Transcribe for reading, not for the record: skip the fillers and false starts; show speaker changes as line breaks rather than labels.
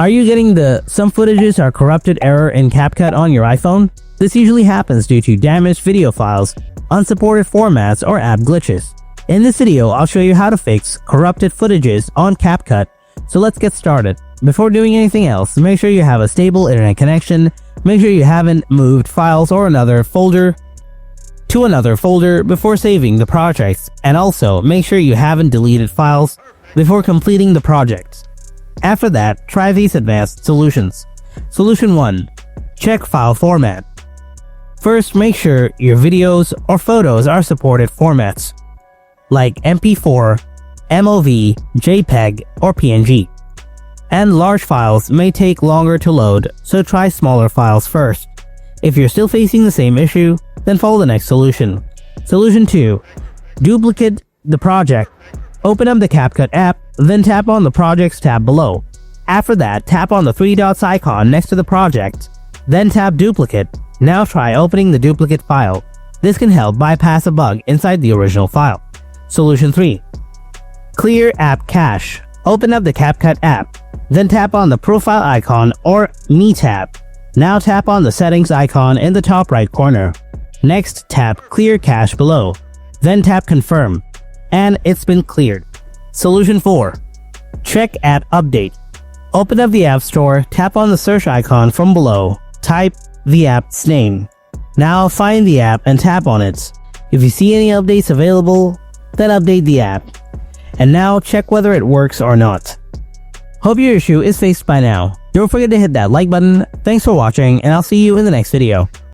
Are you getting the "some footages are corrupted" error in CapCut on your iPhone? This usually happens due to damaged video files, unsupported formats, or app glitches. In this video, I'll show you how to fix corrupted footages on CapCut, so let's get started. Before doing anything else, make sure you have a stable internet connection, make sure you haven't moved files or another folder to another folder before saving the projects, and also make sure you haven't deleted files before completing the project. After that, try these advanced solutions. Solution 1. Check file format. First, make sure your videos or photos are supported formats, like MP4, MOV, JPEG, or PNG. And large files may take longer to load, so try smaller files first. If you're still facing the same issue, then follow the next solution. Solution 2. Duplicate the project. Open up the CapCut app, then tap on the Projects tab below. After that, tap on the three dots icon next to the project, then tap Duplicate. Now try opening the duplicate file. This can help bypass a bug inside the original file. Solution 3. Clear app cache. Open up the CapCut app, then tap on the Profile icon or Me tab. Now tap on the Settings icon in the top right corner. Next, tap Clear Cache below, then tap Confirm, and it's been cleared. Solution 4. Check App Update. Open up the App Store, tap on the search icon from below, type the app's name. Now find the app and tap on it. If you see any updates available, then update the app. And now check whether it works or not. Hope your issue is fixed by now. Don't forget to hit that like button. Thanks for watching, and I'll see you in the next video.